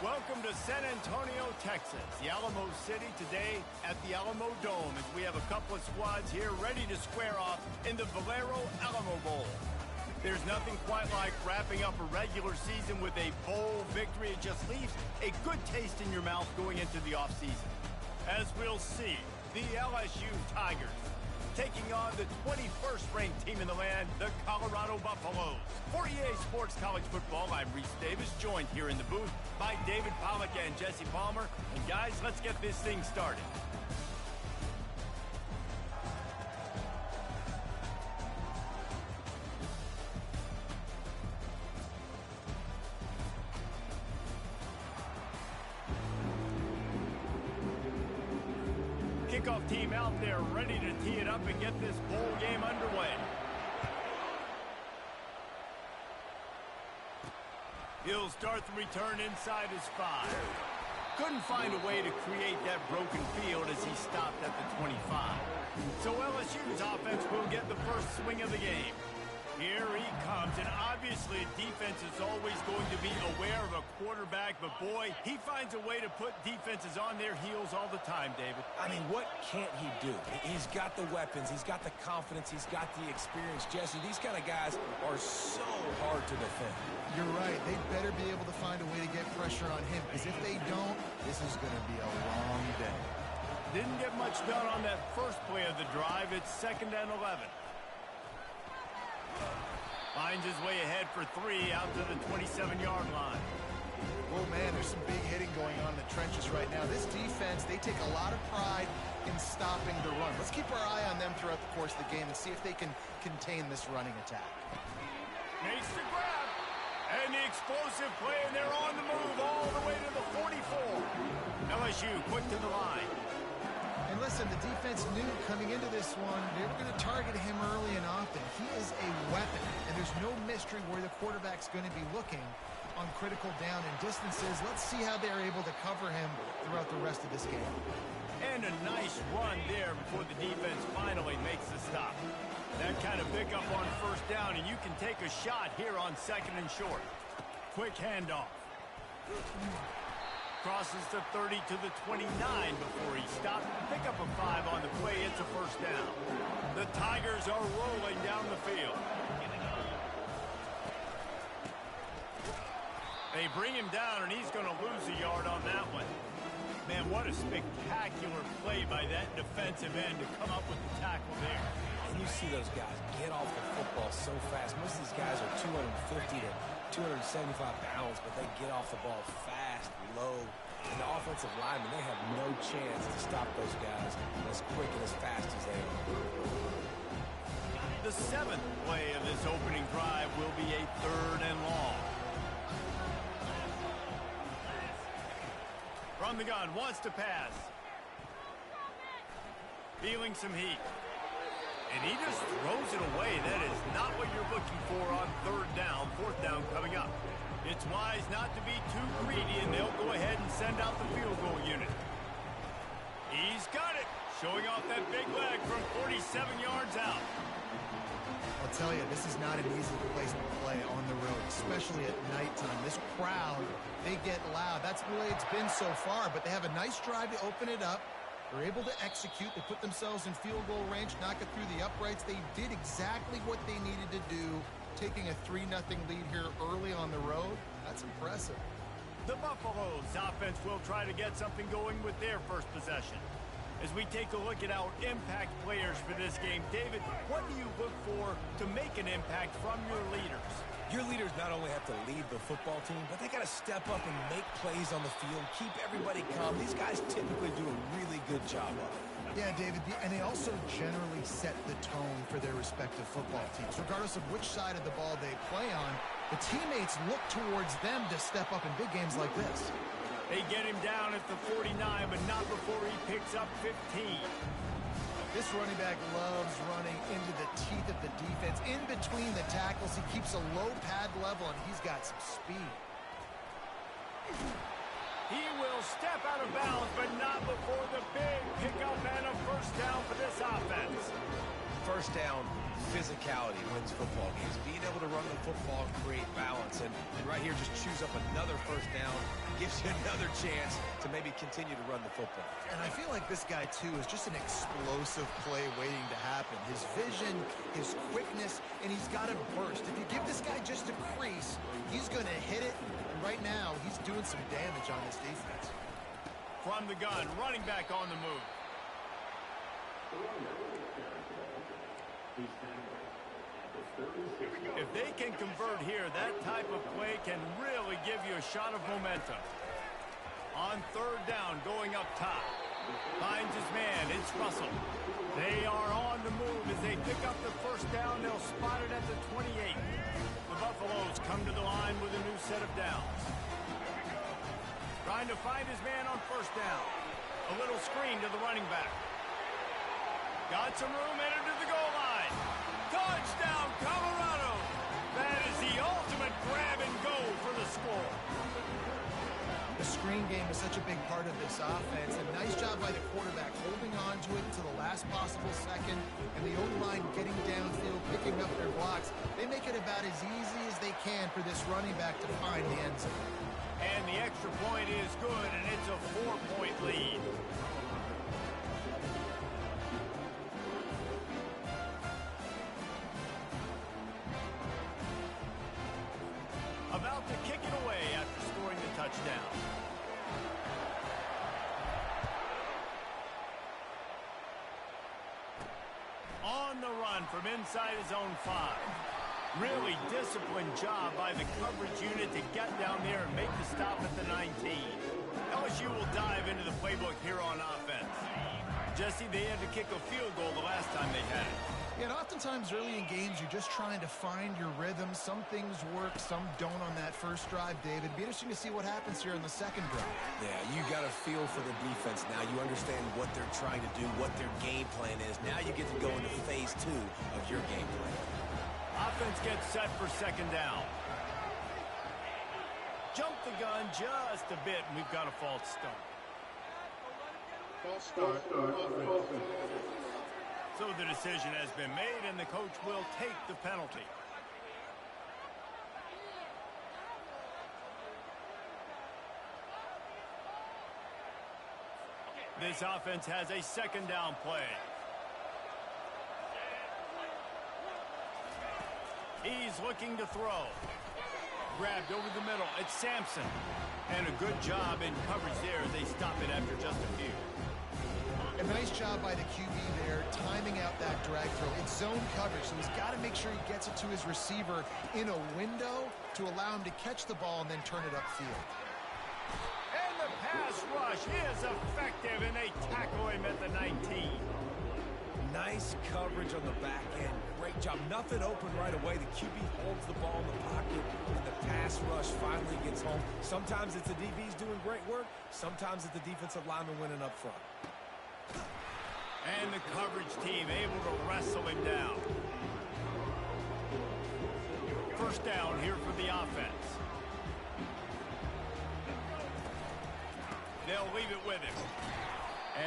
Welcome to San Antonio, Texas, the Alamo City today at the Alamo Dome as we have a couple of squads here ready to square off in the Valero Alamo Bowl. There's nothing quite like wrapping up a regular season with a bowl victory. It just leaves a good taste in your mouth going into the offseason. As we'll see, the LSU Tigers taking on the 21st ranked team in the land, the Colorado Buffaloes. For EA Sports College Football, I'm Reese Davis, joined here in the booth by David Pollack and Jesse Palmer. And guys, let's get this thing started. Kickoff team out there ready to tee it up and get this bowl game underway. He'll start the return inside his 5. Couldn't find a way to create that broken field as he stopped at the 25. So LSU's offense will get the first swing of the game. Here he comes, and obviously defense is always going to be aware of a quarterback, but boy, he finds a way to put defenses on their heels all the time, David. I mean, what can't he do? He's got the weapons, he's got the confidence, he's got the experience. Jesse, these kind of guys are so hard to defend. You're right. They better be able to find a way to get pressure on him, because if they don't, this is going to be a long day. Didn't get much done on that first play of the drive. It's 2nd and 11. Finds his way ahead for 3 out to the 27-yard line. Oh, man, there's some big hitting going on in the trenches right now. This defense, they take a lot of pride in stopping the run. Let's keep our eye on them throughout the course of the game and see if they can contain this running attack. Makes the grab. And the explosive play, and they're on the move all the way to the 44. LSU quick to the line. And listen, the defense knew coming into this one, they were going to target him early and often. He is a weapon, and there's no mystery where the quarterback's going to be looking on critical down and distances. Let's see how they're able to cover him throughout the rest of this game. And a nice run there before the defense finally makes the stop. That kind of pickup on first down, and you can take a shot here on 2nd and short. Quick handoff. Crosses the 30 to the 29 before he stopped. Pick up a 5 on the play. It's a first down. The Tigers are rolling down the field. They bring him down, and he's going to lose a yard on that one. Man, what a spectacular play by that defensive end to come up with the tackle there. And you see those guys get off the football so fast. Most of these guys are 250 to 275 pounds, but they get off the ball fast, low. And the offensive linemen, they have no chance to stop those guys as quick and as fast as they are. The 7th play of this opening drive will be a 3rd and long. From the gun, wants to pass. Feeling some heat. And he just throws it away. That is not what you're looking for on 3rd down, 4th down coming up. It's wise not to be too greedy, and they'll go ahead and send out the field goal unit. He's got it, showing off that big leg from 47 yards out. I'll tell you, this is not an easy place to play on the road, especially at nighttime. This crowd, they get loud. That's the way it's been so far, but they have a nice drive to open it up. They're able to execute. They put themselves in field goal range, knock it through the uprights. They did exactly what they needed to do, taking a 3-0 lead here early on the road. That's impressive. The Buffaloes offense will try to get something going with their first possession. As we take a look at our impact players for this game, David, what do you look for to make an impact from your leaders? Your leaders not only have to lead the football team, but they got to step up and make plays on the field, keep everybody calm. These guys typically do a really good job of it. Yeah, David, and they also generally set the tone for their respective football teams. Regardless of which side of the ball they play on, the teammates look towards them to step up in big games like this. They get him down at the 49, but not before he picks up 15. This running back loves running into the teeth of the defense. In between the tackles, he keeps a low pad level, and he's got some speed. He will step out of bounds, but not before the big pickup and a first down for this offense. First down, physicality wins football games. Being able to run the football and create balance. And right here, just choose up another first down gives you another chance to maybe continue to run the football. And I feel like this guy, too, is just an explosive play waiting to happen. His vision, his quickness, and he's got a burst. If you give this guy just a crease, he's going to hit it. And right now, he's doing some damage on this defense. From the gun, running back on the move. If they can convert here, that type of play can really give you a shot of momentum. On third down, going up top. Finds his man. It's Russell. They are on the move as they pick up the first down. They'll spot it at the 28. The Buffaloes come to the line with a new set of downs. Trying to find his man on first down. A little screen to the running back. Got some room, headed to the goal line. Touchdown, Colorado! That is the ultimate grab and go for the score. The screen game is such a big part of this offense. A nice job by the quarterback holding on to it to the last possible second, and the O-line getting downfield, picking up their blocks. They make it about as easy as they can for this running back to find the end zone. And the extra point is good, and it's a 4-point lead. About to kick it away after scoring the touchdown. On the run from inside his own 5. Really disciplined job by the coverage unit to get down there and make the stop at the 19. LSU will dive into the playbook here on offense. Jesse, they had to kick a field goal the last time they had it. Yeah, and oftentimes early in games, you're just trying to find your rhythm. Some things work, some don't on that first drive, David. It'd be interesting to see what happens here in the second drive. Yeah, you got a feel for the defense now. You understand what they're trying to do, what their game plan is. Now you get to go into phase 2 of your game plan. Offense gets set for second down. Jump the gun just a bit, and we've got a false start. So the decision has been made, and the coach will take the penalty. This offense has a second down play. He's looking to throw. Grabbed over the middle. It's Sampson. And a good job in coverage there as they stop it after just a few. A nice job by the QB there, timing out that drag throw. It's zone coverage, so he's got to make sure he gets it to his receiver in a window to allow him to catch the ball and then turn it upfield. And the pass rush is effective, and they tackle him at the 19. Nice coverage on the back end. Great job. Nothing open right away. The QB holds the ball in the pocket, and the pass rush finally gets home. Sometimes it's the DBs doing great work. Sometimes it's the defensive lineman winning up front. And the coverage team able to wrestle him down. First down here for the offense. They'll leave it with him.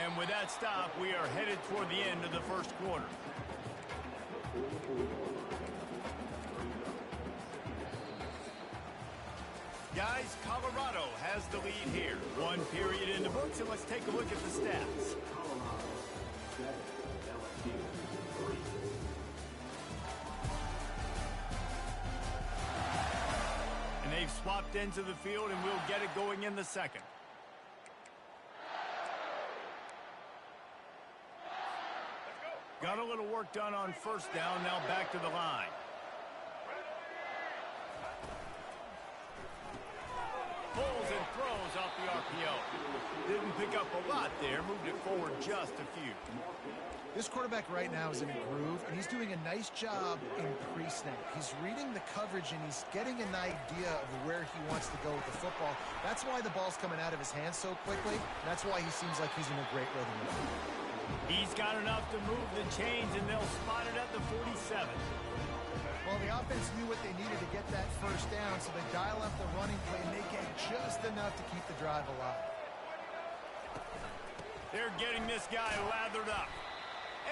And with that stop, we are headed toward the end of the first quarter. Guys, Colorado has the lead here. One period in the books, and let's take a look at the stats. And they've swapped into the field, and we'll get it going in the second. Got a little work done on first down, now back to the line. Pulls and throws off the RPO. Didn't pick up a lot there, moved it forward just a few. This quarterback right now is in a groove, and he's doing a nice job in pre-snap. He's reading the coverage, and he's getting an idea of where he wants to go with the football. That's why the ball's coming out of his hands so quickly. That's why he seems like he's in a great rhythm. He's got enough to move the chains, and they'll spot it at the 47. Well, the offense knew what they needed to get that first down, so they dial up the running play, and they get just enough to keep the drive alive. They're getting this guy lathered up.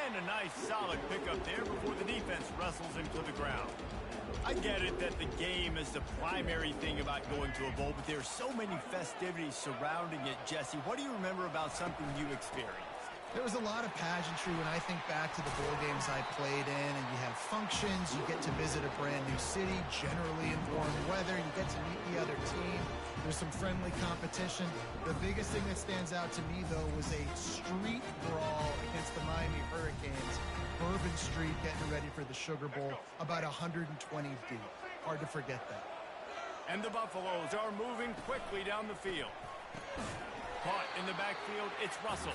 And a nice solid pickup there before the defense wrestles him to the ground. I get it that the game is the primary thing about going to a bowl, but there's so many festivities surrounding it. Jesse, what do you remember about something you experienced? There was a lot of pageantry when I think back to the bowl games I played in, and you have functions, you get to visit a brand new city, generally in warm weather, you get to meet the other team, there's some friendly competition. The biggest thing that stands out to me, though, was a street brawl against the Miami Hurricanes. Bourbon Street getting ready for the Sugar Bowl, about 120 deep. Hard to forget that. And the Buffaloes are moving quickly down the field. Caught in the backfield, it's Russell.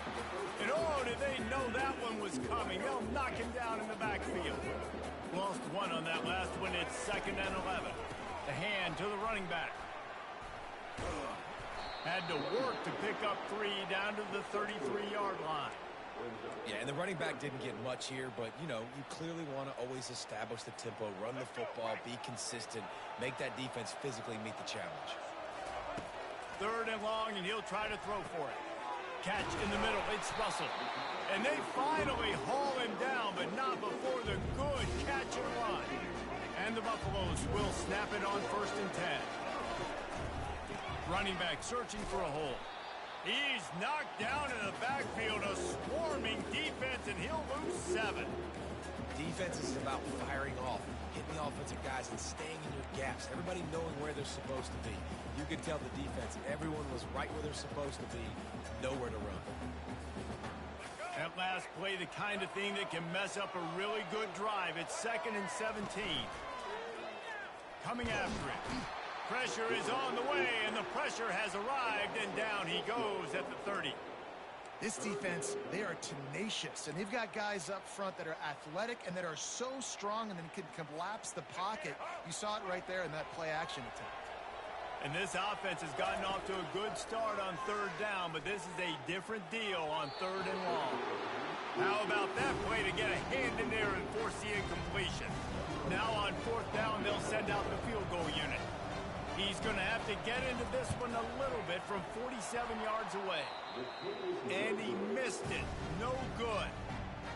And oh, did they know that one was coming? They'll knock him down in the backfield. Lost one on that last one. It's 2nd and 11. The hand to the running back. Had to work to pick up 3 down to the 33-yard line. Yeah, and the running back didn't get much here, but, you know, you clearly want to always establish the tempo, run the football, be consistent, make that defense physically meet the challenge. 3rd and long, and he'll try to throw for it. Catch in the middle. It's Russell. And they finally haul him down, but not before the good catch and run. And the Buffaloes will snap it on 1st and 10. Running back searching for a hole. He's knocked down in the backfield, a swarming defense, and he'll lose 7. Defense is about firing off, hitting the offensive guys and staying in your gaps. Everybody knowing where they're supposed to be. You could tell the defense, everyone was right where they're supposed to be, nowhere to run. That last play, the kind of thing that can mess up a really good drive. It's 2nd and 17. Coming after it. Pressure is on the way, and the pressure has arrived, and down he goes at the 30. This defense, they are tenacious, and they've got guys up front that are athletic and that are so strong and then can collapse the pocket. You saw it right there in that play-action attempt. And this offense has gotten off to a good start on 3rd down, but this is a different deal on 3rd and long. How about that play to get a hand in there and force the incompletion? Now on 4th down, they'll send out the field goal unit. He's going to have to get into this one a little bit from 47 yards away. And he missed it. No good.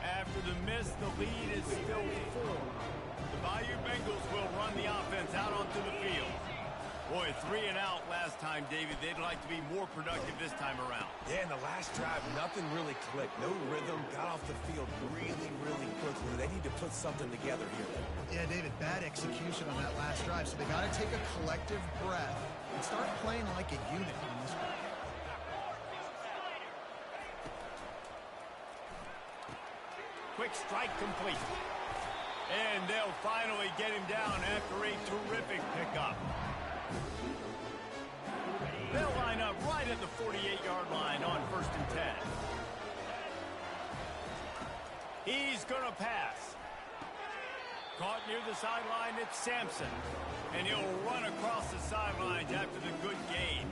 After the miss, the lead is still 4. The Bayou Bengals will run the offense out onto the field. Boy, 3 and out last time, David. They'd like to be more productive this time around. Yeah, in the last drive, nothing really clicked. No rhythm, got off the field really, really quickly. They need to put something together here. Yeah, David, bad execution on that last drive. So they got to take a collective breath and start playing like a unit in this one. Quick strike complete. And they'll finally get him down after a terrific pickup. They'll line up right at the 48-yard line on 1st and 10. He's going to pass. Caught near the sideline, it's Sampson. And he'll run across the sidelines after the good gain.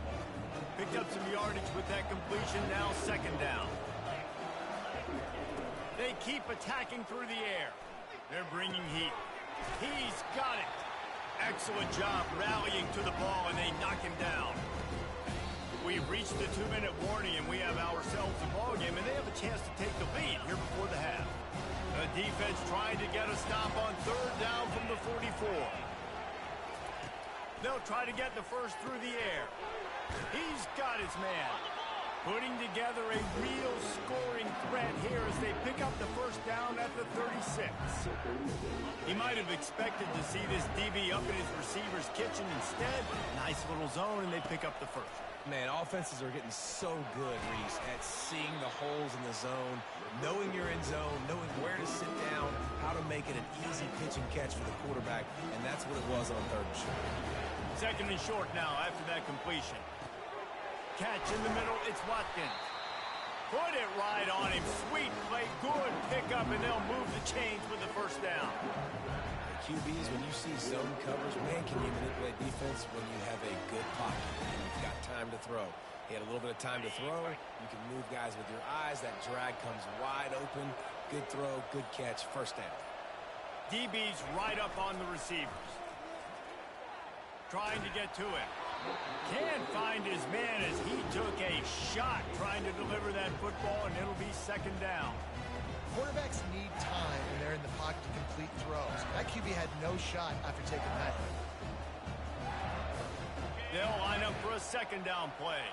Picked up some yardage with that completion, now 2nd down. They keep attacking through the air. They're bringing heat. He's got it. Excellent job rallying to the ball, and they knock him down. We've reached the 2-minute warning, and we have ourselves a ball game, and they have a chance to take the lead here before the half. The defense trying to get a stop on 3rd down from the 44. They'll try to get the first through the air. He's got his man. Putting together a real scoring threat here as they pick up the 1st down at the 36. He might have expected to see this DB up in his receiver's kitchen. Instead, nice little zone, and they pick up the 1st. Man, offenses are getting so good, Reese, at seeing the holes in the zone, knowing you're in zone, knowing where to sit down, how to make it an easy pitch and catch for the quarterback, and that's what it was on 3rd and short. 2nd and short now after that completion. Catch in the middle, it's Watkins. Put it right on him. Sweet play, good pickup, and they'll move the chains with the 1st down. QBs, when you see zone coverage, man, can you manipulate defense when you have a good pocket and you've got time to throw. He had a little bit of time to throw. You can move guys with your eyes. That drag comes wide open. Good throw, good catch, 1st down. DB's right up on the receivers. Trying to get to it. Can't find his man as he took a shot trying to deliver that football, and it'll be 2nd down. Quarterbacks need time when they're in the pocket to complete throws. That QB had no shot after taking that hit. They'll line up for a second down play.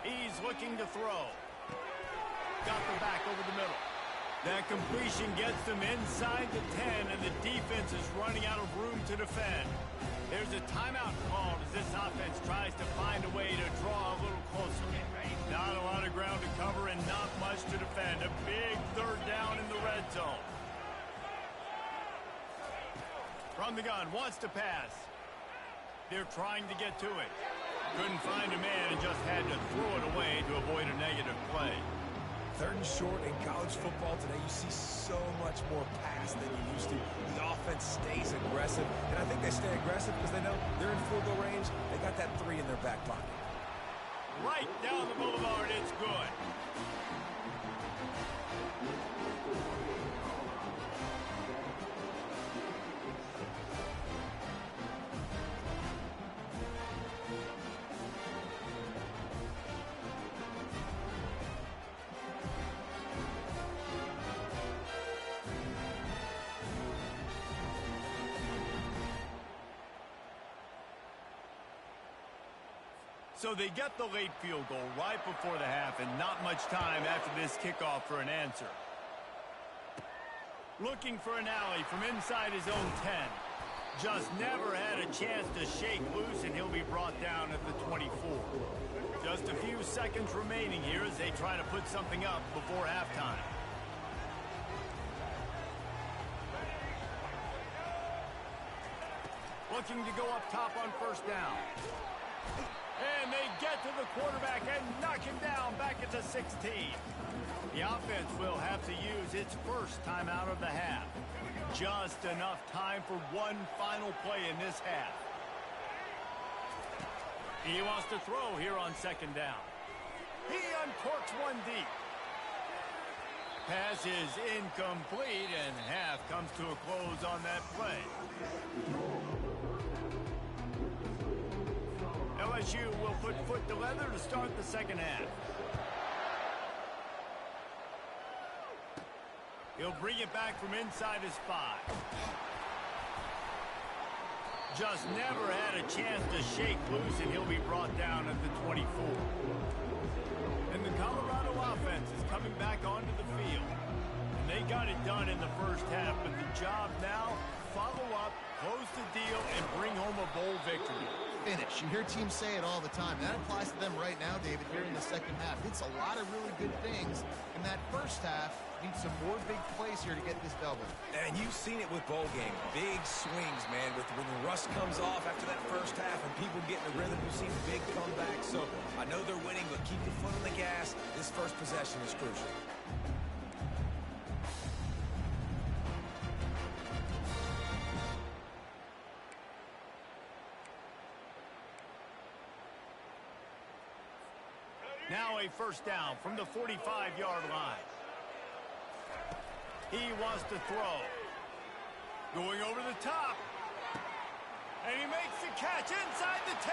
He's looking to throw. Got the back over the middle. That completion gets them inside the 10, and the defense is running out of room to defend. There's a timeout called as this offense tries to find a way to draw a little closer. Not a lot of ground to cover and not much to defend. A big third down in the red zone. From the gun, wants to pass. They're trying to get to it. Couldn't find a man and just had to throw it away to avoid a negative play. Third and short in college football today, you see so much more pass than you used to. The offense stays aggressive, and I think they stay aggressive because they know they're in field goal range. They got that 3 in their back pocket. Right down the boulevard, it's good. So they get the late field goal right before the half and not much time after this kickoff for an answer. Looking for an alley from inside his own 10. Just never had a chance to shake loose, and he'll be brought down at the 24. Just a few seconds remaining here as they try to put something up before halftime. Looking to go up top on first down. And they get to the quarterback and knock him down back at the 16. The offense will have to use its first timeout of the half. Just enough time for one final play in this half. He wants to throw here on second down. He uncorks one deep. Pass is incomplete, and half comes to a close on that play. LSU will put foot to leather to start the second half. He'll bring it back from inside his 5. Just never had a chance to shake loose, and he'll be brought down at the 24. And the Colorado offense is coming back onto the field. And they got it done in the first half, but the job now, follow up, close the deal, and bring home a bowl victory. Finish. You hear teams say it all the time. That applies to them right now, David, here in the second half. It's a lot of really good things in that first half. Need some more big plays here to get this double. And you've seen it with bowl game. Big swings, man. When the rust comes off after that first half and people get in the rhythm, you've seen big comebacks. So I know they're winning, but keep your foot on the gas. This first possession is crucial. Now a first down from the 45-yard line. He wants to throw. Going over the top. And he makes the catch inside the 10.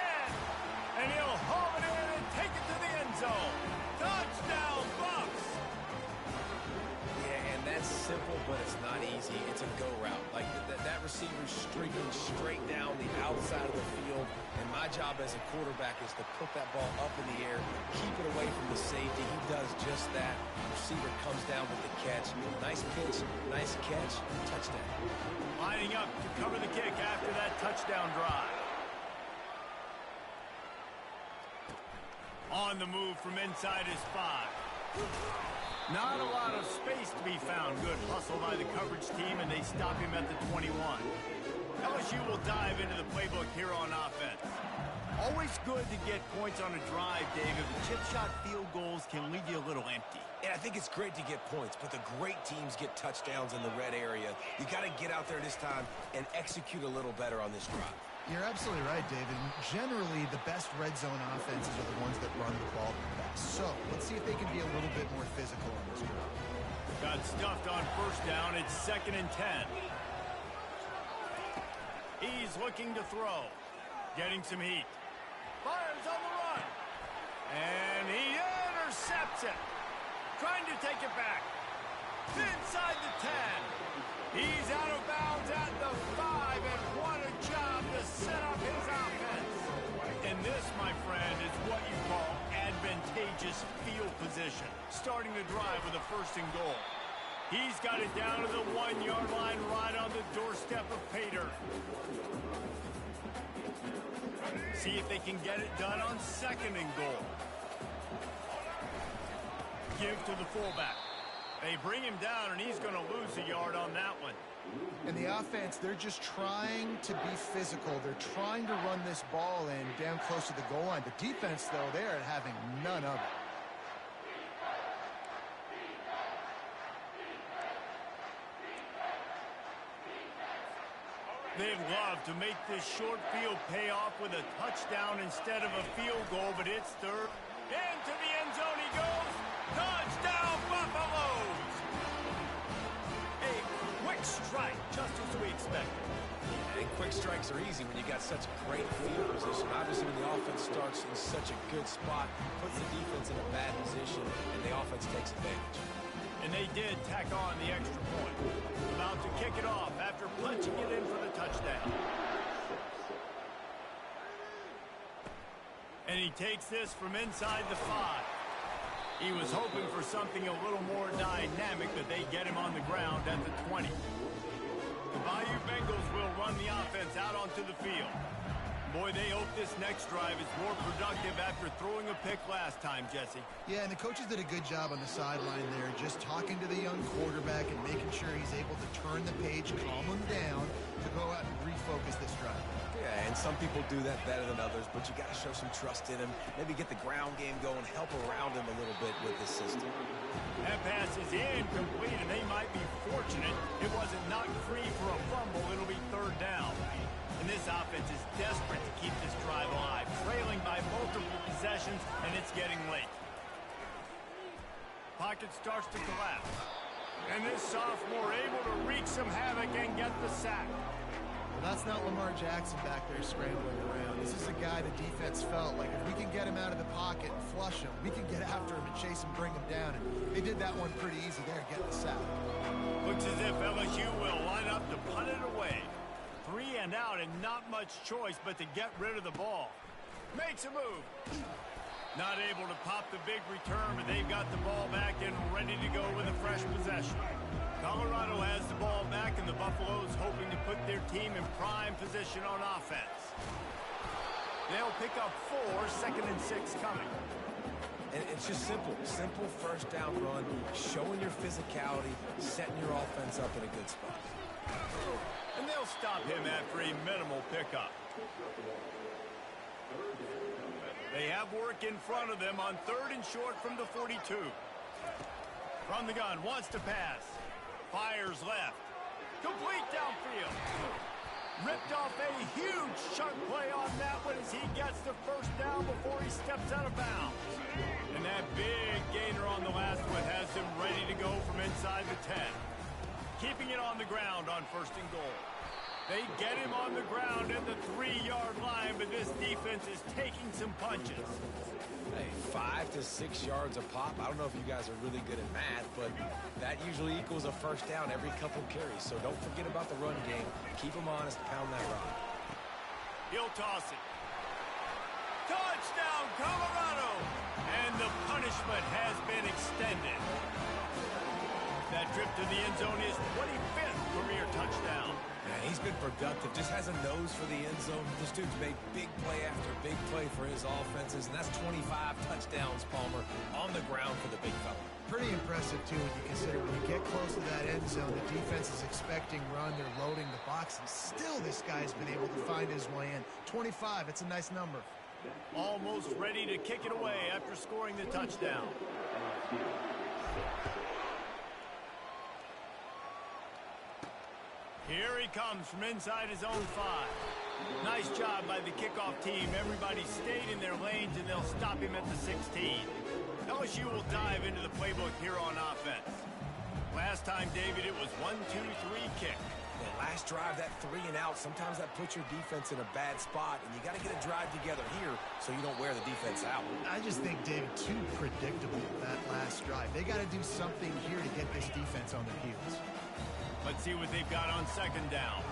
And he'll haul it in and take it to the end zone. Touchdown, Bucs! Yeah, and that's simple, but it's not easy. It's a go route. Like that receiver's streaking straight down the outside of the field. And my job as a quarterback is to put that ball up in the air, keep it away from the safety. He does just that. The receiver comes down with the catch. Nice pitch, nice catch, touchdown. Lining up to cover the kick after that touchdown drive. On the move from inside his 5. Not a lot of space to be found. Good hustle by the coverage team, and they stop him at the 21. LSU will dive into the playbook here on offense. Always good to get points on a drive, David, but chip shot field goals can leave you a little empty. And I think it's great to get points, but the great teams get touchdowns in the red area. You got to get out there this time and execute a little better on this drive. You're absolutely right, David. Generally, the best red zone offenses are the ones that run the ball the best. So let's see if they can be a little bit more physical on this drive. Got stuffed on first down. It's 2nd and 10. He's looking to throw. Getting some heat. Fires on the run. And he intercepts it. Trying to take it back. Inside the 10. He's out of bounds at the 5, and what a job to set up his offense. And this, my friend, is what you call advantageous field position. Starting the drive with a 1st and goal. He's got it down to the 1-yard line right on the doorstep of pay dirt. See if they can get it done on 2nd and goal. Give to the fullback. They bring him down, and he's going to lose a yard on that one. And the offense, they're just trying to be physical. They're trying to run this ball in down close to the goal line. The defense, though, they're having none of it. They'd love to make this short field pay off with a touchdown instead of a field goal, but it's 3rd. Into the end zone he goes. Touchdown, Buffaloes! A quick strike, just as we expected. And quick strikes are easy when you got such great field position. Obviously, when the offense starts in such a good spot, puts the defense in a bad position, and the offense takes advantage. And they did tack on the extra point. About to kick it off after punching it in for the touchdown. And he takes this from inside the 5. He was hoping for something a little more dynamic, but they get him on the ground at the 20. The Bayou Bengals will run the offense out onto the field. Boy, they hope this next drive is more productive after throwing a pick last time, Jesse. Yeah, and the coaches did a good job on the sideline there, just talking to the young quarterback and making sure he's able to turn the page, calm him down, to go out and refocus this drive. Yeah, and some people do that better than others, but you got to show some trust in him. Maybe get the ground game going, help around him a little bit with this system. That pass is incomplete, and they might be fortunate it wasn't knocked free for a fumble. It'll be 3rd down. And this offense is desperate to keep this drive alive, trailing by multiple possessions, and it's getting late. Pocket starts to collapse. And this sophomore able to wreak some havoc and get the sack. Well, that's not Lamar Jackson back there scrambling around. This is a guy the defense felt like if we can get him out of the pocket and flush him, we can get after him and chase him, bring him down. And they did that one pretty easy there, getting the sack. Looks as if LSU will line up to punt it away. 3 and out and not much choice but to get rid of the ball. Makes a move. Not able to pop the big return, but they've got the ball back and ready to go with a fresh possession. Colorado has the ball back, and the Buffaloes hoping to put their team in prime position on offense. They'll pick up 4, 2nd and 6 coming. And it's just simple. Simple 1st down run, showing your physicality, setting your offense up in a good spot. And they'll stop him after a minimal pickup. They have work in front of them on 3rd and short from the 42. From the gun, wants to pass. Fires left. Complete downfield. Ripped off a huge chunk play on that one as he gets the 1st down before he steps out of bounds. And that big gainer on the last one has him ready to go from inside the 10. Keeping it on the ground on 1st and goal. They get him on the ground at the 3-yard line, but this defense is taking some punches. Hey, 5 to 6 yards a pop. I don't know if you guys are really good at math, but that usually equals a 1st down every couple carries. So don't forget about the run game. Keep them honest, pound that rock. He'll toss it. Touchdown, Colorado! And the punishment has been extended. That trip to the end zone is 25th career touchdown. Man, he's been productive. Just has a nose for the end zone. This dude's made big play after big play for his offenses, and that's 25 touchdowns, Palmer, on the ground for the big fella. Pretty impressive, too, when you consider when you get close to that end zone, the defense is expecting run, they're loading the box, and still this guy's been able to find his way in. 25, it's a nice number. Almost ready to kick it away after scoring the touchdown. Here he comes from inside his own 5. Nice job by the kickoff team. Everybody stayed in their lanes, and they'll stop him at the 16. LSU will dive into the playbook here on offense. Last time, David, it was 1-2-3 kick. And last drive, that 3 and out, sometimes that puts your defense in a bad spot, and you got to get a drive together here so you don't wear the defense out. I just think, David, too predictable that last drive. They got to do something here to get this defense on their heels. Let's see what they've got on second down.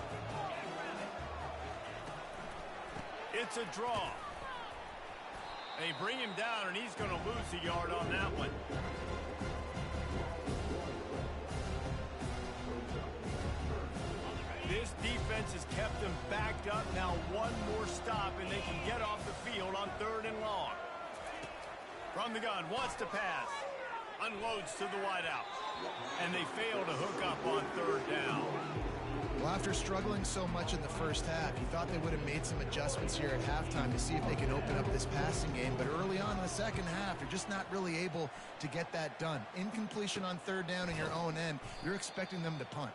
It's a draw. They bring him down, and he's going to lose a yard on that one. This defense has kept them backed up. Now one more stop, and they can get off the field on 3rd and long. From the gun, wants to pass. Unloads to the wideout. And they fail to hook up on 3rd down. Well, after struggling so much in the first half, you thought they would have made some adjustments here at halftime to see if they can open up this passing game. But early on in the second half, they're just not really able to get that done. Incompletion on 3rd down in your own end, you're expecting them to punt.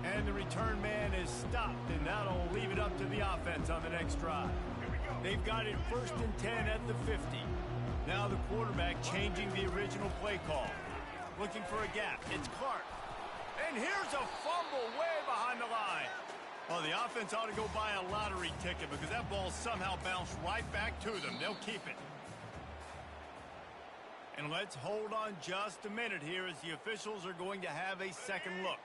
And the return man is stopped, and that'll leave it up to the offense on the next drive. They've got it 1st and 10 at the 50. Now the quarterback changing the original play call. Looking for a gap. It's Clark. And here's a fumble way behind the line. Oh, the offense ought to go buy a lottery ticket because that ball somehow bounced right back to them. They'll keep it. And let's hold on just a minute here as the officials are going to have a second look.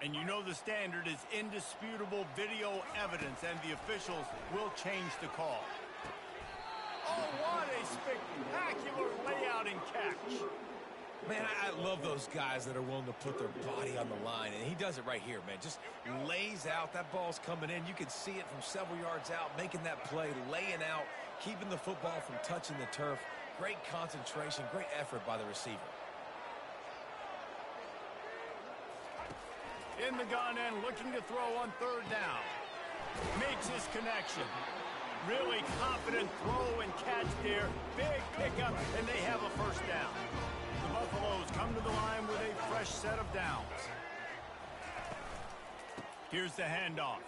And you know the standard is indisputable video evidence, and the officials will change the call. Oh, what a spectacular layout and catch. Man, I love those guys that are willing to put their body on the line, and he does it right here, man. Just lays out. That ball's coming in. You can see it from several yards out, making that play, laying out, keeping the football from touching the turf. Great concentration, great effort by the receiver. In the gun and looking to throw on 3rd down. Makes his connection. Really confident throw and catch there. Big pickup, and they have a 1st down. The Buffaloes come to the line with a fresh set of downs. Here's the handoff.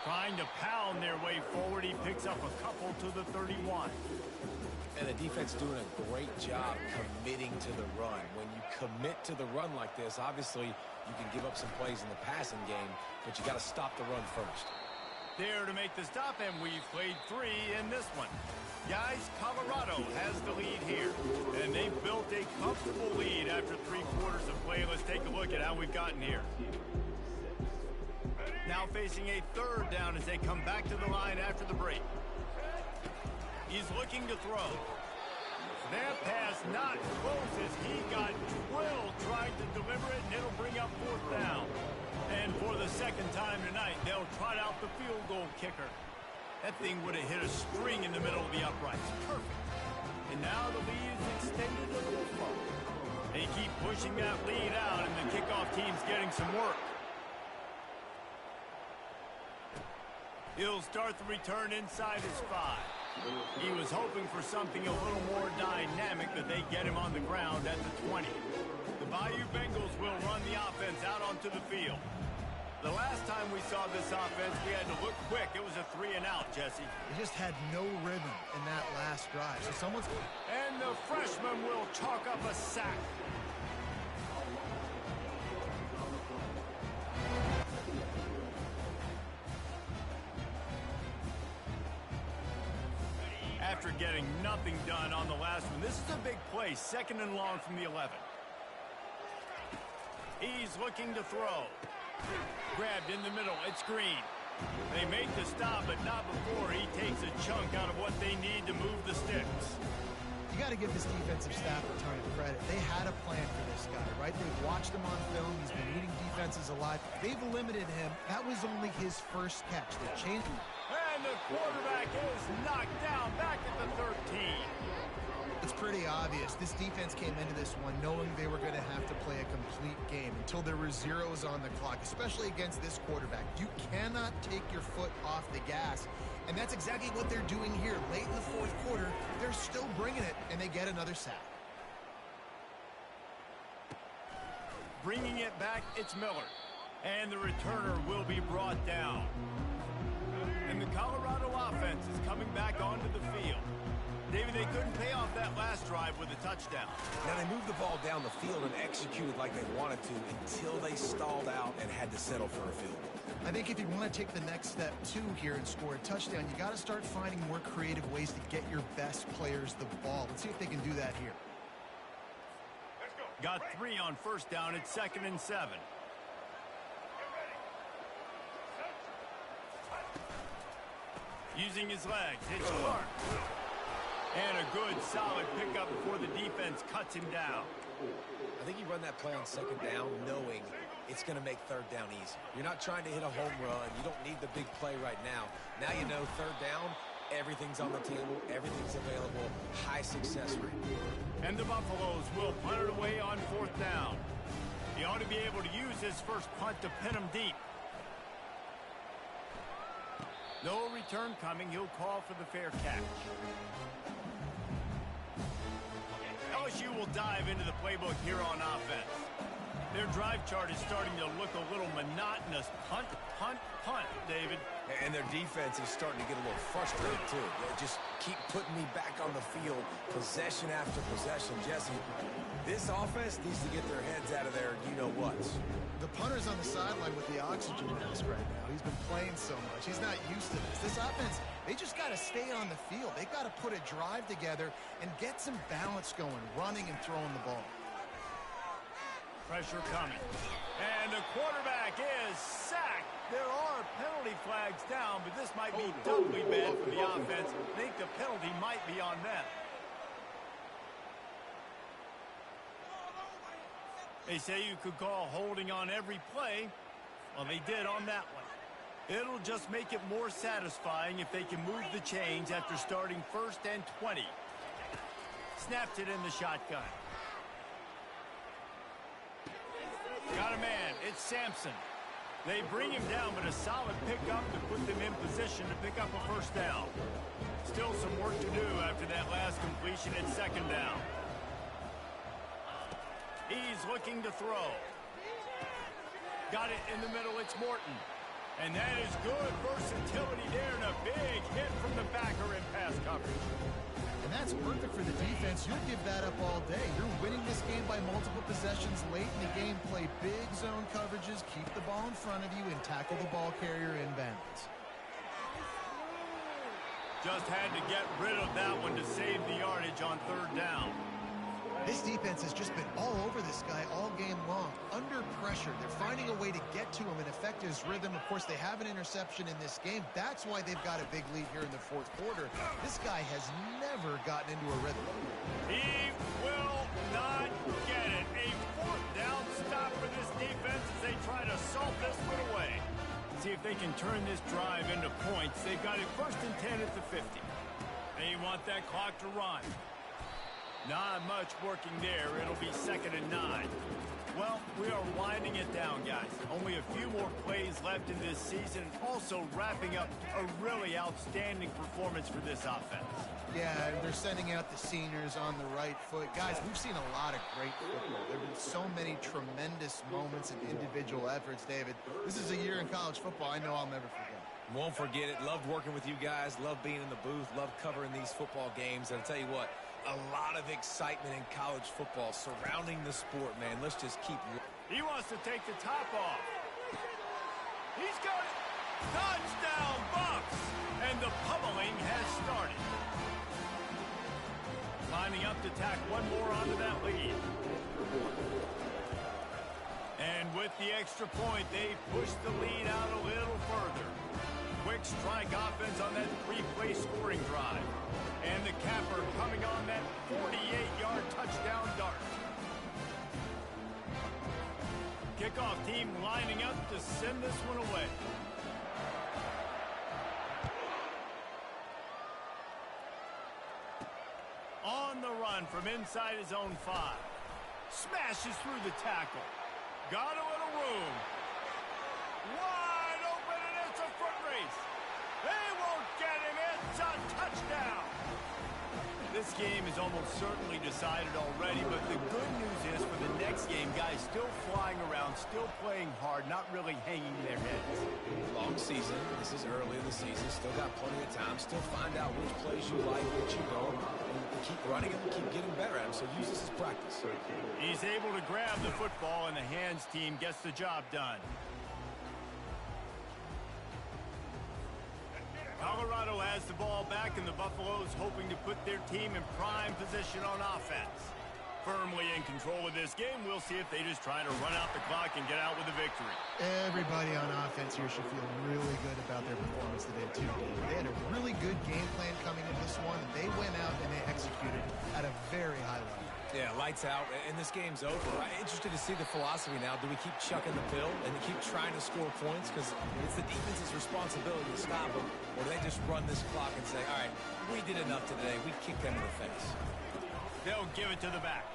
Trying to pound their way forward. He picks up a couple to the 31. And the defense doing a great job committing to the run. When you commit to the run like this, obviously you can give up some plays in the passing game, but you got to stop the run first. There to make the stop, and we've played 3 in this one. Guys, Colorado has the lead here, and they've built a comfortable lead after 3 quarters of play. Let's take a look at how we've gotten here. Now facing a 3rd down as they come back to the line after the break. He's looking to throw. That pass not close as he got drilled trying to deliver it, and it'll bring up 4th down. And for the second time tonight, they'll trot out the field goal kicker. That thing would have hit a string in the middle of the uprights. Perfect. And now the lead is extended a little further. They keep pushing that lead out, and the kickoff team's getting some work. He'll start the return inside his 5. He was hoping for something a little more dynamic, but they get him on the ground at the 20. The Bayou Bengals will run the offense out onto the field. The last time we saw this offense, we had to look quick. It was a 3 and out, Jesse. They just had no rhythm in that last drive. So someone's... And the freshman will chalk up a sack. After getting nothing done on the last one, this is a big play, 2nd and long from the 11. He's looking to throw. Grabbed in the middle, it's Green. They make the stop, but not before he takes a chunk out of what they need to move the sticks. You got to give this defensive staff a ton of credit. They had a plan for this guy, right? They've watched him on film. He's been eating defenses alive. They've limited him. That was only his first catch. They changed him. And the quarterback is knocked down back at the 13. It's pretty obvious. This defense came into this one knowing they were going to have to play a complete game until there were zeros on the clock, especially against this quarterback. You cannot take your foot off the gas, and that's exactly what they're doing here. Late in the 4th quarter, they're still bringing it, and they get another sack. Bringing it back, it's Miller. And the returner will be brought down. And the Colorado offense is coming back onto the field. David, they couldn't pay off that last drive with a touchdown. Now, they moved the ball down the field and executed like they wanted to until they stalled out and had to settle for a field goal. I think if you want to take the next step, too, here and score a touchdown, you got to start finding more creative ways to get your best players the ball. Let's see if they can do that here. Got 3 on first down. It's 2nd and 7. Using his legs, it's Clark. And a good, solid pickup before the defense cuts him down. I think you run that play on 2nd down knowing it's going to make 3rd down easy. You're not trying to hit a home run. You don't need the big play right now. Now you know 3rd down, everything's on the table, everything's available, high success rate. And the Buffaloes will punt it away on 4th down. He ought to be able to use his first punt to pin him deep. No return coming. He'll call for the fair catch. LSU will dive into the playbook here on offense. Their drive chart is starting to look a little monotonous. Punt, punt, punt, David. And their defense is starting to get a little frustrated, too. They just keep putting me back on the field, possession after possession. Jesse, this offense needs to get their heads out of their you-know-whats. The punter's on the sideline with the oxygen mask right now. He's been playing so much. He's not used to this. This offense, they just got to stay on the field. They've got to put a drive together and get some balance going, running and throwing the ball. Pressure coming. And the quarterback is sacked. There are penalty flags down, but this might be doubly bad for the offense. I think the penalty might be on them. They say you could call holding on every play. Well, they did on that one. It'll just make it more satisfying if they can move the chains after starting 1st and 20. Snapped it in the shotgun. Got a man. It's Sampson. They bring him down, but a solid pickup to put them in position to pick up a 1st down. Still some work to do after that last completion at 2nd down. He's looking to throw. Got it in the middle. It's Morton. And that is good versatility there and a big hit from the backer in pass coverage. And that's perfect for the defense. You'll give that up all day. You're winning this game by multiple possessions late in the game. Play big zone coverages, keep the ball in front of you, and tackle the ball carrier in bounds. Just had to get rid of that one to save the yardage on 3rd down. This defense has just been all over this guy all game long. Under pressure. They're finding a way to get to him and affect his rhythm. Of course, they have an interception in this game. That's why they've got a big lead here in the 4th quarter. This guy has never gotten into a rhythm. He will not get it. A 4th down stop for this defense as they try to salt this one away. See if they can turn this drive into points. They've got it 1st and 10 at the 50. They want that clock to run. Not much working there. It'll be 2nd and 9. Well, we are winding it down, guys. Only a few more plays left in this season. Also wrapping up a really outstanding performance for this offense. Yeah, they're sending out the seniors on the right foot. Guys, we've seen a lot of great football. There have been so many tremendous moments and individual efforts, David. This is a year in college football I know I'll never forget. Won't forget it. Loved working with you guys. Loved being in the booth. Loved covering these football games. And I'll tell you what, a lot of excitement in college football surrounding the sport, man. Let's just keep... He wants to take the top off. He's got it. Touchdown, Bucks! And the pummeling has started. Lining up to tack one more onto that lead. And with the extra point, they push the lead out a little further. Quick strike offense on that 3-play scoring drive. And the capper coming on that 48-yard touchdown dart. Kickoff team lining up to send this one away. On the run from inside his own 5. Smashes through the tackle. Got a little room. Wide open, and it's a foot race. They won't get him. It's a touchdown. This game is almost certainly decided already, but the good news is for the next game, guys still flying around, still playing hard, not really hanging their heads. Long season. This is early in the season. Still got plenty of time. Still find out which plays you like, which you don't. And keep running them, keep getting better at them. So use this as practice. He's able to grab the football, and the hands team gets the job done. Colorado has the ball back, and the Buffaloes hoping to put their team in prime position on offense. Firmly in control of this game, we'll see if they just try to run out the clock and get out with a victory. Everybody on offense here should feel really good about their performance today, too, Dave. They had a really good game plan coming into this one, and they went out and they executed at a very high level. Yeah, lights out, and this game's over. I'm interested to see the philosophy now. Do we keep chucking the pill and keep trying to score points? Because it's the defense's responsibility to stop them. Or do they just run this clock and say, all right, we did enough today. We kicked them in the face. They'll give it to the back.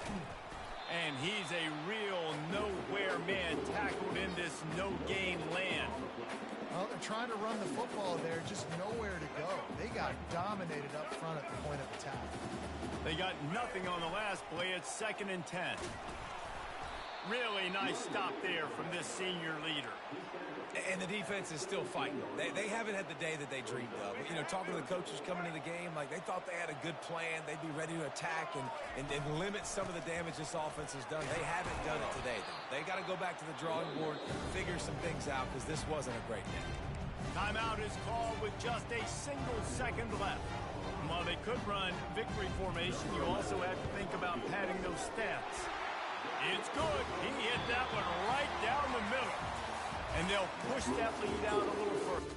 And he's a real nowhere man tackled in this no-gain land. Well, they're trying to run the football there, just nowhere to go. They got dominated up front at the point of attack. They got nothing on the last play. It's 2nd and 10. Really nice stop there from this senior leader. And the defense is still fighting. They haven't had the day that they dreamed of. You know, talking to the coaches coming into the game, like they thought they had a good plan. They'd be ready to attack and limit some of the damage this offense has done. They haven't done it today, though. They got to go back to the drawing board, figure some things out, because this wasn't a great day. Timeout is called with just a single second left. While they could run victory formation, you also have to think about padding those stats. It's good. He hit that one right down the middle. And they'll push that lead out a little further.